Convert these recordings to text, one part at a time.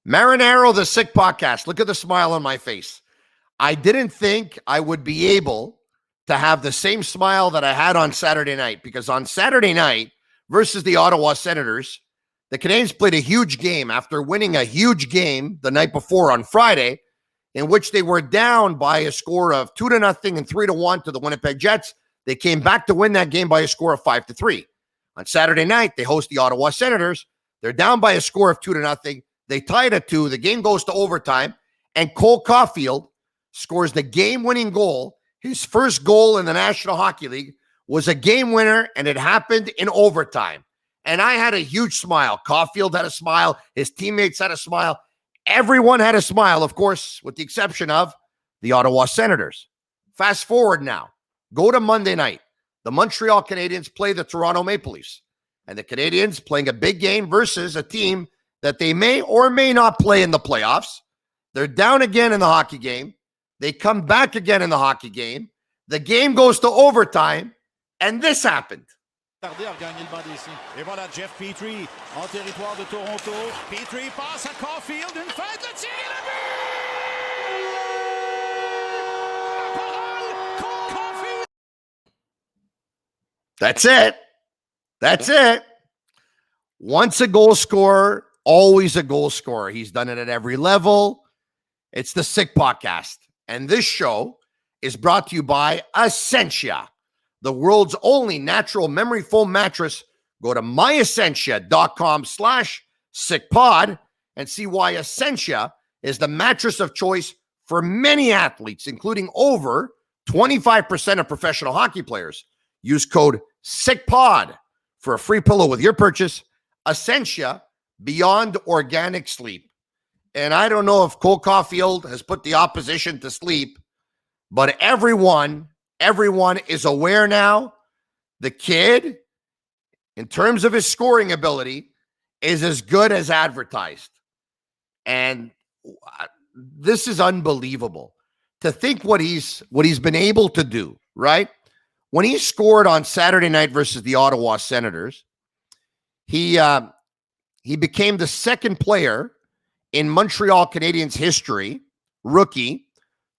Marinaro, the Sick Podcast. Look at the smile on my face. I didn't think I would be able to have the same smile that I had on Saturday night, because on Saturday night versus the Ottawa Senators, the Canadiens played a huge game after winning a huge game the night before on Friday, in which they were down by a score of 2-0 and 3-1 to the Winnipeg Jets. They came back to win that game by a score of 5-3. On Saturday night, they host the Ottawa Senators. They're down by a score of 2-0. They tied at 2. The game goes to overtime, and Cole Caufield scores the game-winning goal. His first goal in the National Hockey League was a game winner, and it happened in overtime. And I had a huge smile. Caufield had a smile. His teammates had a smile. Everyone had a smile, of course, with the exception of the Ottawa Senators. Fast forward now. Go to Monday night. The Montreal Canadiens play the Toronto Maple Leafs. And the Canadiens playing a big game versus a team that they may or may not play in the playoffs. They're down again in the hockey game. They come back again in the hockey game. The game goes to overtime, and this happened. Et voilà Jeff Petrie en territoire de Toronto. Petrie passe à Caufield, une fête, le tir et le but! That's it. That's it. Once a goal scorer, always a goal scorer. He's done it at every level. It's the Sick Podcast. And this show is brought to you by Essentia, the world's only natural memory foam mattress. Go to myessentia.com/sickpod and see why Essentia is the mattress of choice for many athletes, including over 25% of professional hockey players. Use code SICKPOD for a free pillow with your purchase. Essentia, beyond organic sleep. And I don't know if Cole Caufield has put the opposition to sleep, but everyone is aware now. The kid, in terms of his scoring ability, is as good as advertised. And this is unbelievable to think what he's been able to do, right? When he scored on Saturday night versus the Ottawa Senators, he became the second player in Montreal Canadiens history, rookie,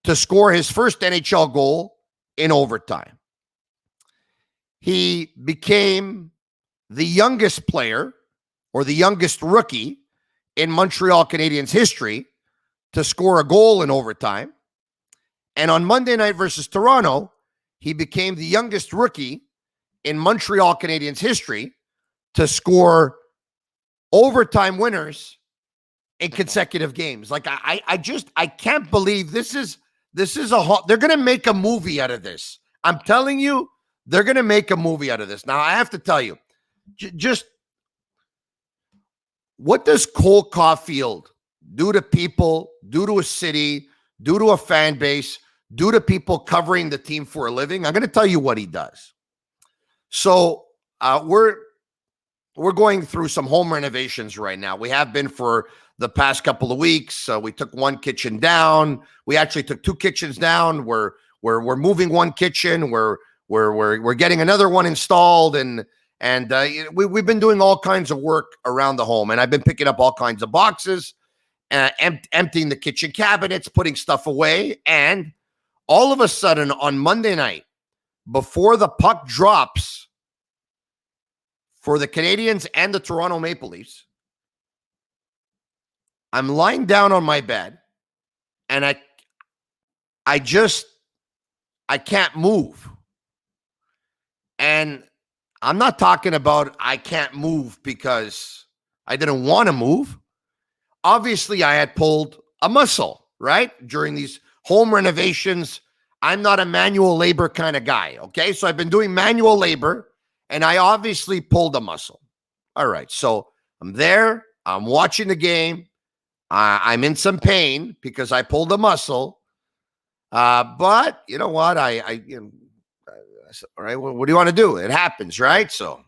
to score his first NHL goal in overtime. He became the youngest player or the youngest rookie in Montreal Canadiens history to score a goal in overtime. And on Monday night versus Toronto, he became the youngest rookie in Montreal Canadiens history to score overtime winners in consecutive games. Like I can't believe this is they're going to make a movie out of this. I'm telling you, they're going to make a movie out of this. Now, I have to tell you, just what does Cole Caufield do to people, do to a city, do to a fan base, do to people covering the team for a living? I'm going to tell you what he does. So we're going through some home renovations right now. We have been for the past couple of weeks. We took one kitchen down. We actually took two kitchens down. We're moving one kitchen. We're getting another one installed, and we've been doing all kinds of work around the home. And I've been picking up all kinds of boxes, emptying the kitchen cabinets, putting stuff away. And all of a sudden on Monday night, before the puck drops for the Canadiens and the Toronto Maple Leafs, I'm lying down on my bed, and I can't move. And I'm not talking about I can't move because I didn't want to move. Obviously, I had pulled a muscle, right? During these home renovations, I'm not a manual labor kind of guy, okay? So I've been doing manual labor, and I obviously pulled a muscle. All right, so I'm there. I'm watching the game. I'm in some pain because I pulled a muscle. But you know what? I said, all right, well, what do you want to do? It happens, right? So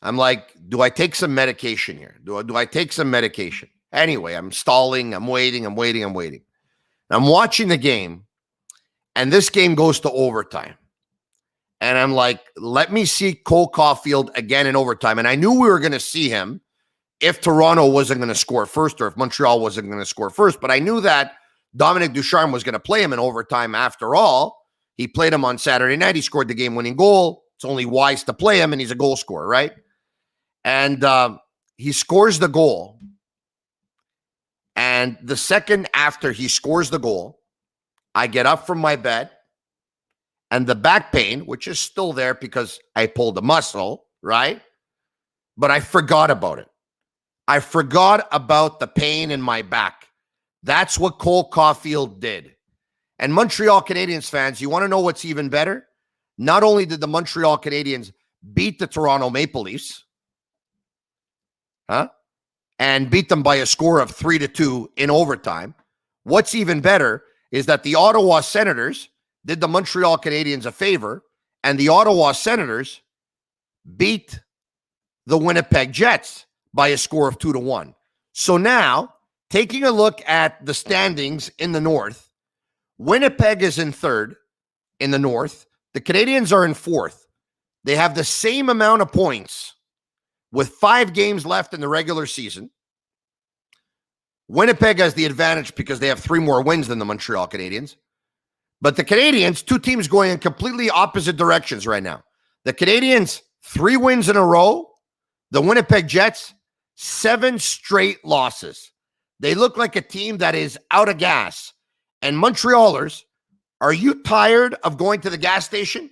I'm like, do I take some medication here? Do I take some medication? Anyway, I'm stalling. I'm waiting. I'm watching the game, and this game goes to overtime. And I'm like, let me see Cole Caufield again in overtime. And I knew we were going to see him if Toronto wasn't going to score first or if Montreal wasn't going to score first. But I knew that Dominic Ducharme was going to play him in overtime after all. He played him on Saturday night. He scored the game-winning goal. It's only wise to play him, and he's a goal scorer, right? And he scores the goal. And the second after he scores the goal, I get up from my bed, and the back pain, which is still there because I pulled a muscle, right? But I forgot about it. I forgot about the pain in my back. That's what Cole Caufield did. And Montreal Canadiens fans, you want to know what's even better? Not only did the Montreal Canadiens beat the Toronto Maple Leafs, and beat them by a score of 3-2 in overtime, what's even better is that the Ottawa Senators did the Montreal Canadiens a favor, and the Ottawa Senators beat the Winnipeg Jets by a score of 2-1. So now, taking a look at the standings in the North, Winnipeg is in third in the North. The Canadiens are in fourth. They have the same amount of points with 5 games left in the regular season. Winnipeg has the advantage because they have 3 more wins than the Montreal Canadiens. But the Canadiens, 2 teams going in completely opposite directions right now. The Canadiens, 3 wins in a row. The Winnipeg Jets, 7 straight losses. They look like a team that is out of gas. And Montrealers, are you tired of going to the gas station?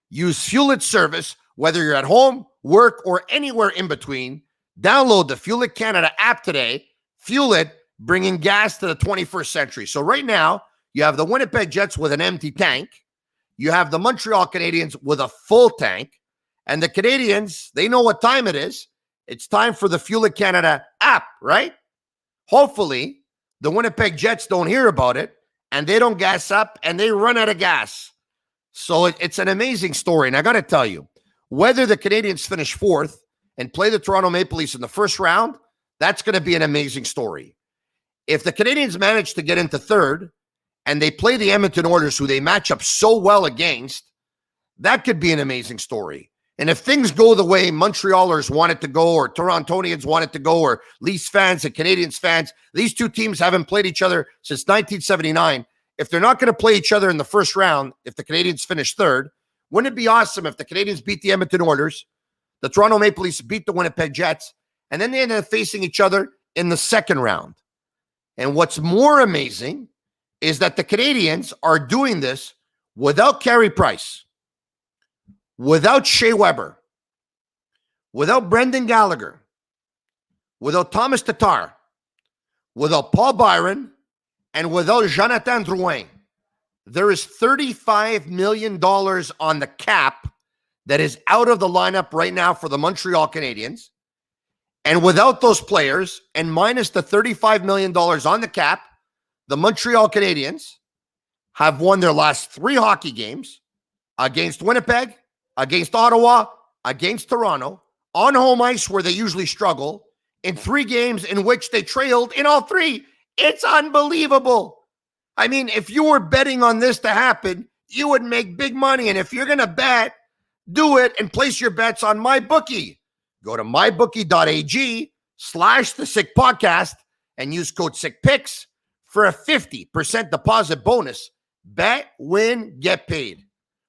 Use Fuel It service, whether you're at home, work, or anywhere in between. Download the Fuel It Canada app today. Fuel It, bringing gas to the 21st century. So right now, you have the Winnipeg Jets with an empty tank. You have the Montreal Canadiens with a full tank. And the Canadiens, they know what time it is. It's time for the Fuel It Canada app, right? Hopefully, the Winnipeg Jets don't hear about it, and they don't gas up, and they run out of gas. So it's an amazing story. And I got to tell you, whether the Canadiens finish fourth and play the Toronto Maple Leafs in the first round, that's going to be an amazing story. If the Canadiens manage to get into third and they play the Edmonton Oilers, who they match up so well against, that could be an amazing story. And if things go the way Montrealers want it to go, or Torontonians want it to go, or Leafs fans and Canadiens fans, these 2 teams haven't played each other since 1979. If they're not going to play each other in the first round, if the Canadiens finish third, wouldn't it be awesome if the Canadiens beat the Edmonton Oilers, the Toronto Maple Leafs beat the Winnipeg Jets, and then they end up facing each other in the second round? And what's more amazing is that the Canadiens are doing this without Carey Price, without Shea Weber, without Brendan Gallagher, without Thomas Tatar, without Paul Byron, and without Jonathan Drouin. There is $35 million on the cap that is out of the lineup right now for the Montreal Canadiens. And without those players, and minus the $35 million on the cap, the Montreal Canadiens have won their last 3 hockey games against Winnipeg, against Ottawa, against Toronto, on home ice where they usually struggle, in 3 games in which they trailed in all 3. It's unbelievable. I mean, if you were betting on this to happen, you would make big money. And if you're going to bet, do it and place your bets on MyBookie. Go to mybookie.ag/The Sick Podcast and use code SickPicks for a 50% deposit bonus. Bet, win, get paid.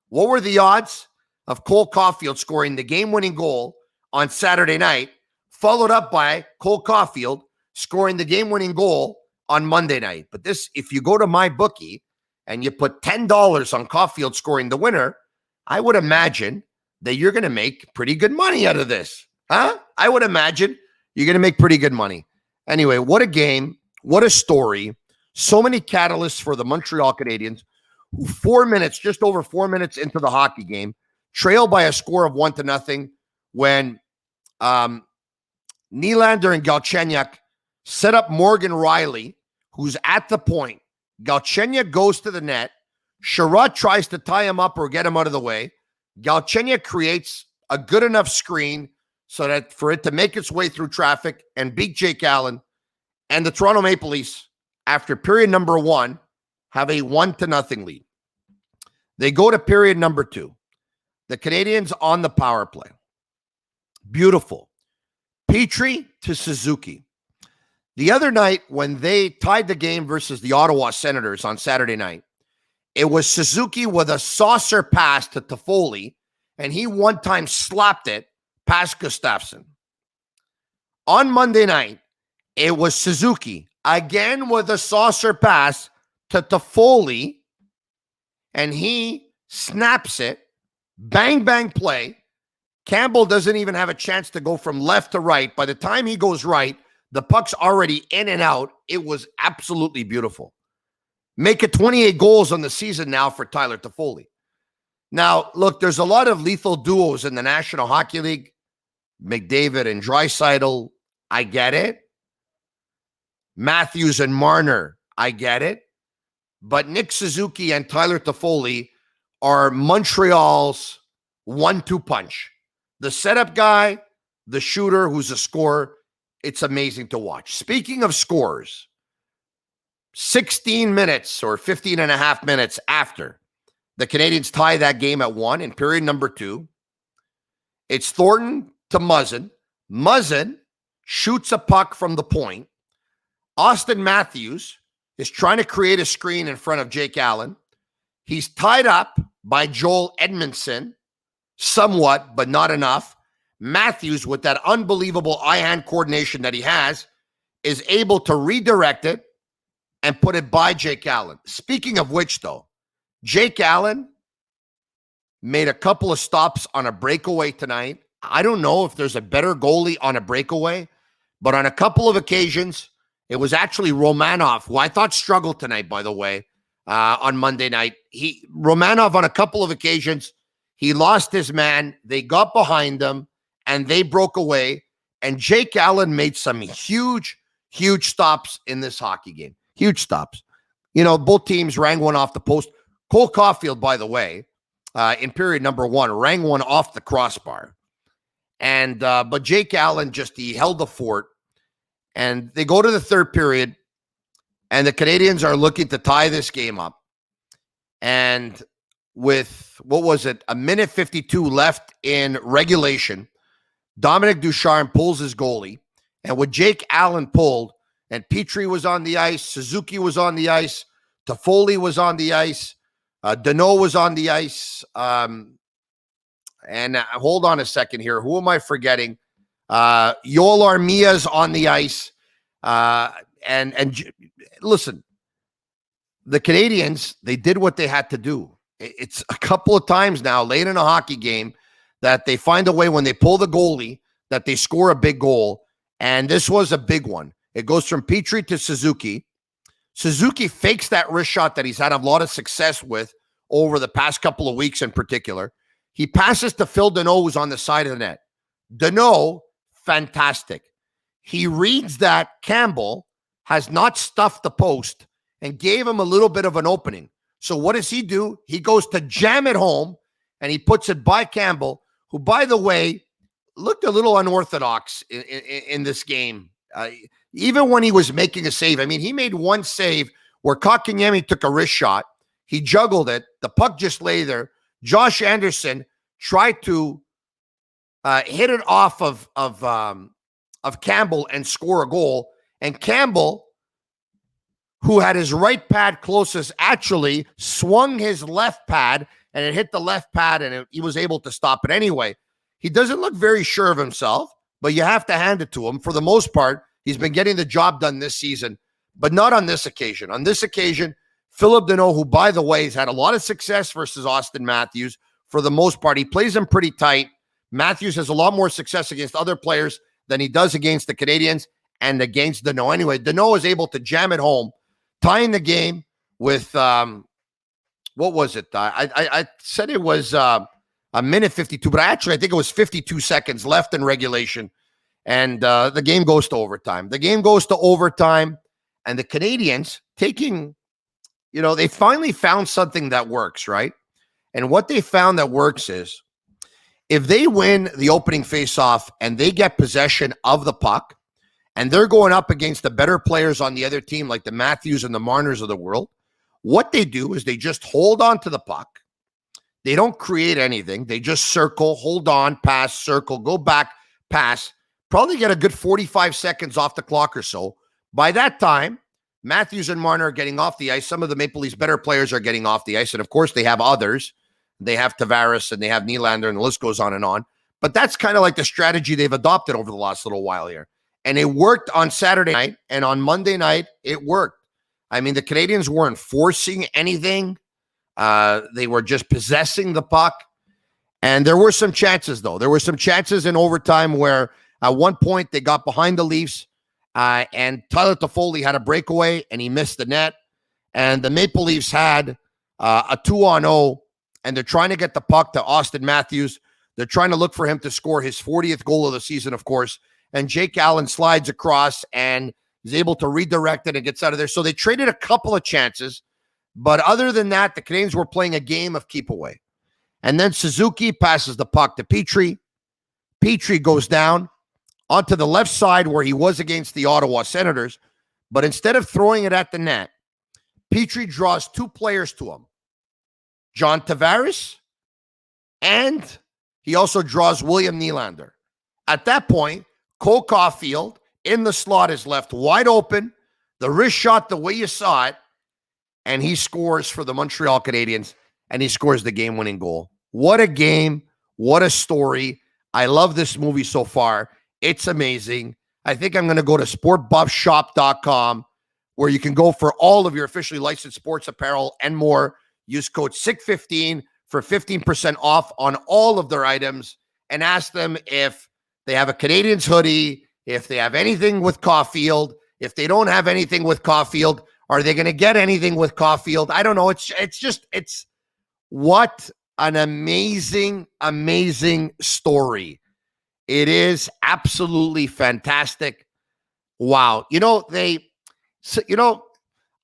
What were the odds of Cole Caufield scoring the game-winning goal on Saturday night, followed up by Cole Caufield scoring the game-winning goal on Monday night? But this, if you go to MyBookie and you put $10 on Caufield scoring the winner, I would imagine that you're going to make pretty good money out of this. I would imagine you're going to make pretty good money. Anyway, what a game. What a story. So many catalysts for the Montreal Canadiens, who 4 minutes, just over 4 minutes into the hockey game, trailed by a score of 1-0 when Nylander and Galchenyuk set up Morgan Riley, who's at the point. Galchenyuk goes to the net. Sherratt tries to tie him up or get him out of the way. Galchenyuk creates a good enough screen so that for it to make its way through traffic and beat Jake Allen. And the Toronto Maple Leafs, after period number 1, have a 1-0 lead. They go to period number 2. The Canadiens on the power play. Beautiful. Petrie to Suzuki. The other night when they tied the game versus the Ottawa Senators on Saturday night, it was Suzuki with a saucer pass to Toffoli, and he one time slapped it past Gustafsson. On Monday night, it was Suzuki, again with a saucer pass to Toffoli, and he snaps it. Bang, bang play. Campbell doesn't even have a chance to go from left to right. By the time he goes right, the puck's already in and out. It was absolutely beautiful. Make it 28 goals on the season now for Tyler Toffoli. Now, look, there's a lot of lethal duos in the National Hockey League. McDavid and Draisaitl, I get it. Matthews and Marner, I get it. But Nick Suzuki and Tyler Toffoli are Montreal's 1-2 punch. The setup guy, the shooter who's a scorer. It's amazing to watch. Speaking of scores, 16 minutes or 15 and a half minutes after the Canadiens tie that game at 1 in period number 2, it's Thornton to Muzzin. Muzzin shoots a puck from the point. Austin Matthews is trying to create a screen in front of Jake Allen. He's tied up by Joel Edmondson, somewhat, but not enough. Matthews, with that unbelievable eye-hand coordination that he has, is able to redirect it and put it by Jake Allen. Speaking of which, though, Jake Allen made a couple of stops on a breakaway tonight. I don't know if there's a better goalie on a breakaway, but on a couple of occasions, it was actually Romanov, who I thought struggled tonight, by the way, on Monday night. Romanov, on a couple of occasions, he lost his man. They got behind him, and they broke away. And Jake Allen made some huge, huge stops in this hockey game. Huge stops. You know, both teams rang one off the post. Cole Caufield, by the way, in period number 1, rang one off the crossbar. And but Jake Allen he held the fort. And they go to the third period, and the Canadiens are looking to tie this game up. And with, a minute 52 left in regulation, Dominic Ducharme pulls his goalie. And with Jake Allen pulled, and Petrie was on the ice, Suzuki was on the ice, Toffoli was on the ice, Danault was on the ice. And hold on a second here. Who am I forgetting? Yoel Armia's on the ice. And listen, the Canadiens, they did what they had to do. It's a couple of times now late in a hockey game that they find a way when they pull the goalie that they score a big goal. And this was a big one. It goes from Petrie to Suzuki. Suzuki fakes that wrist shot that he's had a lot of success with over the past couple of weeks in particular. He passes to Phil Danault, who's on the side of the net. Danault, fantastic. He reads that Campbell has not stuffed the post and gave him a little bit of an opening. So what does he do? He goes to jam it home, and he puts it by Campbell, who, by the way, looked a little unorthodox in this game. Even when he was making a save. I mean, he made one save where Kotkaniemi took a wrist shot. He juggled it. The puck just lay there. Josh Anderson tried to hit it off of Campbell and score a goal. And Campbell, who had his right pad closest, actually swung his left pad, and it hit the left pad, and he was able to stop it anyway. He doesn't look very sure of himself, but you have to hand it to him. For the most part, he's been getting the job done this season, but not on this occasion. On this occasion, Philip Danault, who, by the way, has had a lot of success versus Austin Matthews, for the most part, he plays him pretty tight. Matthews has a lot more success against other players than he does against the Canadiens and against Danault. Anyway, Danault is able to jam it home, tying the game with, what was it? I said it was a minute 52, but I think it was 52 seconds left in regulation. And the game goes to overtime. The game goes to overtime, and the Canadiens taking, they finally found something that works, right? And what they found that works is if they win the opening faceoff and they get possession of the puck, and they're going up against the better players on the other team, like the Matthews and the Marners of the world, what they do is they just hold on to the puck. They don't create anything. They just circle, hold on, pass, circle, go back, pass. probably get a good 45 seconds off the clock or so. By that time, Matthews and Marner are getting off the ice. Some of the Maple Leafs better players are getting off the ice. And of course, they have others. They have Tavares and they have Nylander, and the list goes on and on. But that's kind of like the strategy they've adopted over the last little while here. And it worked on Saturday night, and on Monday night, it worked. I mean, the Canadians weren't forcing anything. They were just possessing the puck. And there were some chances, though. There were some chances in overtime where at one point they got behind the Leafs, and Tyler Toffoli had a breakaway, and he missed the net. And the Maple Leafs had a 2-on-0, and they're trying to get the puck to Austin Matthews. They're trying to look for him to score his 40th goal of the season, of course. And Jake Allen slides across and is able to redirect it and gets out of there. So they traded a couple of chances. But other than that, the Canadians were playing a game of keep away. And then Suzuki passes the puck to Petrie. Petrie goes down onto the left side where he was against the Ottawa Senators. But instead of throwing it at the net, Petrie draws two players to him. John Tavares, and he also draws William Nylander. At that point, Cole Caufield in the slot is left wide open, the wrist shot the way you saw it, and he scores for the Montreal Canadiens, and he scores the game-winning goal. What a game. What a story. I love this movie so far. It's amazing. I think I'm going to go to sportbuffshop.com, where you can go for all of your officially licensed sports apparel and more. Use code SICK15 for 15% off on all of their items, and ask them if they have a Canadiens hoodie, if they have anything with Caufield. If they don't have anything with Caufield, are they going to get anything with Caufield? I don't know. It's what an amazing, amazing story. It is absolutely fantastic. Wow.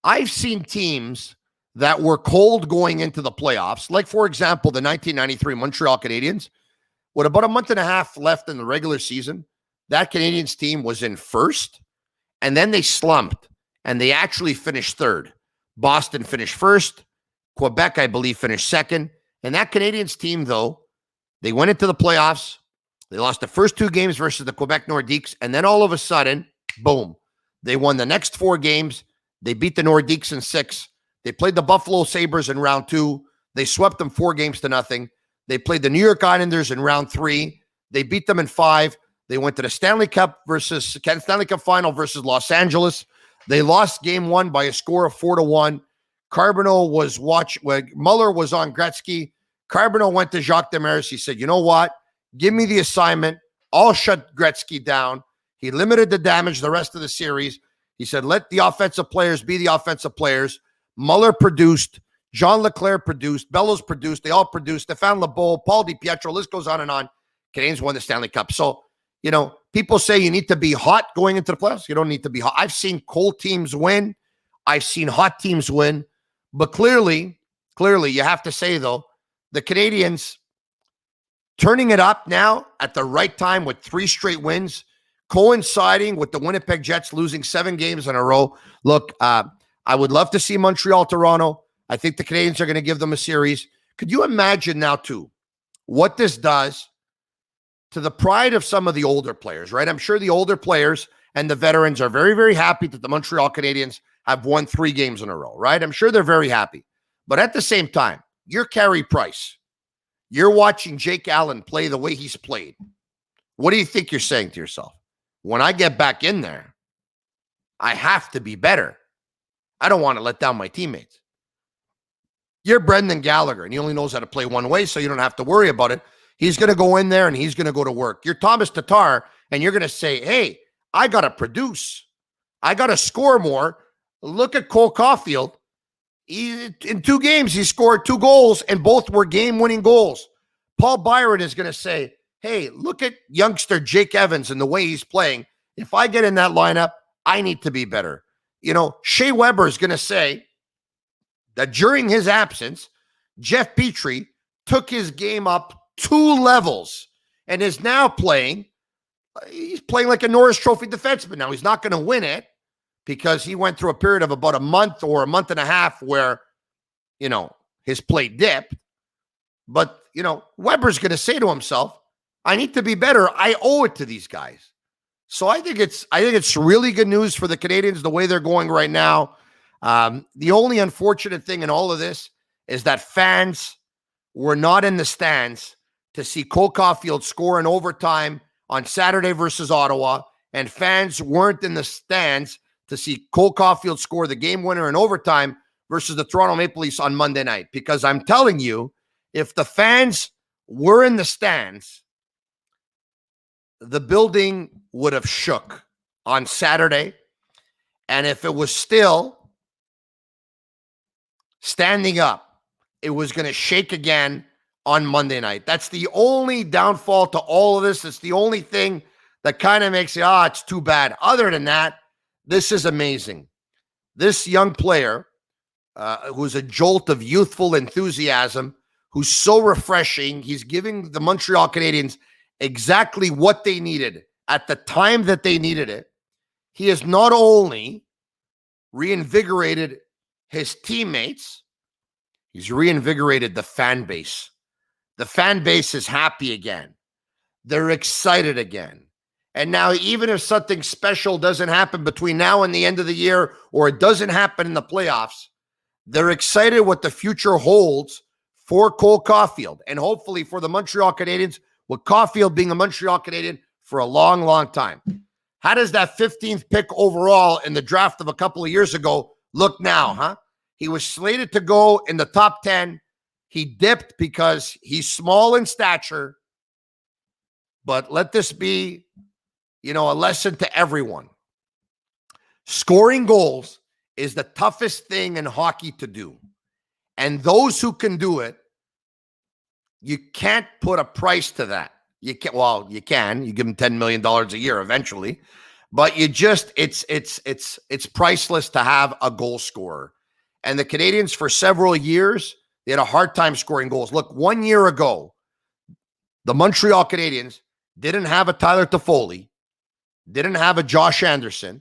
I've seen teams that were cold going into the playoffs, like, for example, the 1993 Montreal Canadiens. With about a month and a half left in the regular season, that Canadiens team was in first, and then they slumped, and they actually finished third. Boston finished first. Quebec, I believe, finished second. And that Canadiens team, though, they went into the playoffs. They lost the first two games versus the Quebec Nordiques, and then all of a sudden, boom, they won the next four games. They beat the Nordiques in 6. They played the Buffalo Sabres in round 2. They swept them 4-0. They played the New York Islanders in round 3. They beat them in 5. They went to the Stanley Cup final versus Los Angeles. They lost game 1 by a score of 4-1. Muller was on Gretzky. Carbonneau went to Jacques Demers. He said, you know what? Give me the assignment. I'll shut Gretzky down. He limited the damage the rest of the series. He said, let the offensive players be the offensive players. Muller produced. Jean Leclerc produced. Bellows produced. They all produced. Stéphane Lebeau, Paul DiPietro, list goes on and on. Canadiens won the Stanley Cup. So, people say you need to be hot going into the playoffs. You don't need to be hot. I've seen cold teams win. I've seen hot teams win. But clearly, you have to say, though, the Canadiens turning it up now at the right time with 3 straight wins, coinciding with the Winnipeg Jets losing 7 games in a row. Look, I would love to see Montreal-Toronto. I think the Canadiens are going to give them a series. Could you imagine now, too, what this does to the pride of some of the older players, right? I'm sure the older players and the veterans are very, very happy that the Montreal Canadiens have won 3 games in a row, right? I'm sure they're very happy. But at the same time, you're Carey Price. You're watching Jake Allen play the way he's played. What do you think you're saying to yourself? When I get back in there, I have to be better. I don't want to let down my teammates. You're Brendan Gallagher, and he only knows how to play one way, so you don't have to worry about it. He's going to go in there, and he's going to go to work. You're Thomas Tatar, and you're going to say, hey, I got to produce. I got to score more. Look at Cole Caufield. In 2 games, he scored 2 goals, and both were game-winning goals. Paul Byron is going to say, hey, look at youngster Jake Evans and the way he's playing. If I get in that lineup, I need to be better. Shea Weber is going to say that during his absence, Jeff Petrie took his game up 2 levels and is now playing. He's playing like a Norris Trophy defenseman. Now, he's not going to win it because he went through a period of about a month or a month and a half where, his play dipped. But, Weber's going to say to himself, I need to be better. I owe it to these guys. So I think it's really good news for the Canadiens the way they're going right now. The only unfortunate thing in all of this is that fans were not in the stands to see Cole Caufield score in overtime on Saturday versus Ottawa, and fans weren't in the stands to see Cole Caufield score the game winner in overtime versus the Toronto Maple Leafs on Monday night. Because I'm telling you, if the fans were in the stands, the building would have shook on Saturday. And if it was still standing up, it was going to shake again on Monday night. That's the only downfall to all of this. It's the only thing that kind of makes it, it's too bad. Other than that, this is amazing. This young player, who's a jolt of youthful enthusiasm, who's so refreshing, he's giving the Montreal Canadiens exactly what they needed at the time that they needed it. He has not only reinvigorated his teammates, he's reinvigorated the fan base. The fan base is happy again. They're excited again. And now, even if something special doesn't happen between now and the end of the year, or it doesn't happen in the playoffs, they're excited what the future holds for Cole Caufield, and hopefully for the Montreal Canadiens, with Caufield being a Montreal Canadian for a long, long time. How does that 15th pick overall in the draft of a couple of years ago look now, huh? He was slated to go in the top 10. He dipped because he's small in stature. But let this be, a lesson to everyone. Scoring goals is the toughest thing in hockey to do. And those who can do it, you can't put a price to that. You can. Well, you can. You give them $10 million a year eventually, but it's priceless to have a goal scorer. And the Canadiens, for several years, they had a hard time scoring goals. Look, 1 year ago, the Montreal Canadiens didn't have a Tyler Toffoli, didn't have a Josh Anderson,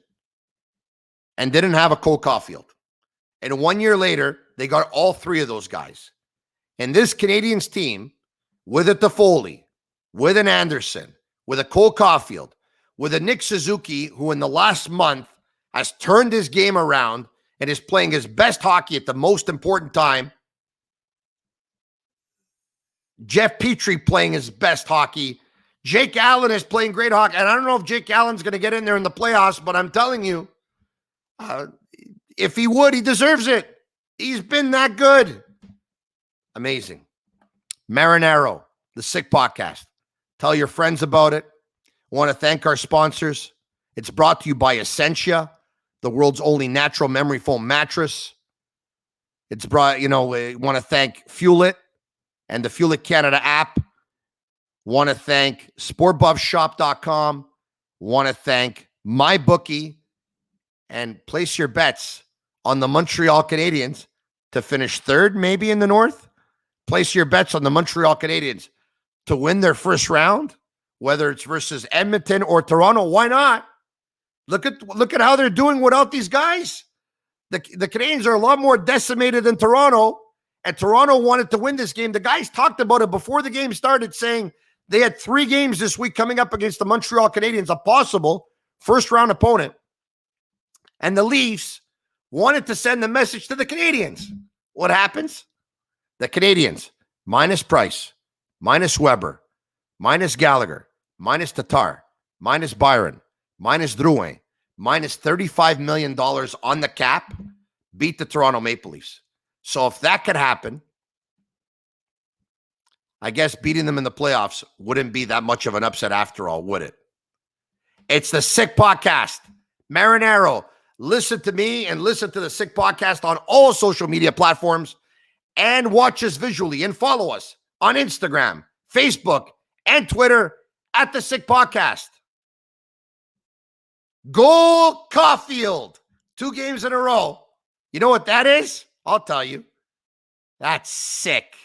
and didn't have a Cole Caufield. And 1 year later, they got all three of those guys. And this Canadiens team, with a Toffoli, with an Anderson, with a Cole Caufield, with a Nick Suzuki, who in the last month has turned his game around and is playing his best hockey at the most important time. Jeff Petrie playing his best hockey. Jake Allen is playing great hockey. And I don't know if Jake Allen's going to get in there in the playoffs, but I'm telling you, if he would, he deserves it. He's been that good. Amazing. Marinaro, the Sick Podcast. Tell your friends about it. I want to thank our sponsors. It's brought to you by Essentia, the world's only natural memory foam mattress. It's brought, we want to thank Fuel It and the Fuel It Canada app. Want to thank sportbuffshop.com. Want to thank MyBookie, and place your bets on the Montreal Canadiens to finish third, maybe in the North. Place your bets on the Montreal Canadiens to win their first round, whether it's versus Edmonton or Toronto. Why not? Look at how they're doing without these guys. The Canadiens are a lot more decimated than Toronto, and Toronto wanted to win this game. The guys talked about it before the game started, saying they had 3 games this week coming up against the Montreal Canadiens, a possible first-round opponent. And the Leafs wanted to send the message to the Canadiens. What happens? The Canadiens, minus Price, minus Weber, minus Gallagher, minus Tatar, minus Byron, minus Drouin, minus $35 million on the cap, beat the Toronto Maple Leafs. So if that could happen, I guess beating them in the playoffs wouldn't be that much of an upset after all, would it? It's the Sick Podcast. Marinaro. Listen to me and listen to the Sick Podcast on all social media platforms, and watch us visually and follow us on Instagram, Facebook, and Twitter at the Sick Podcast. Go Caufield. 2 games in a row. You know what that is? I'll tell you. That's sick.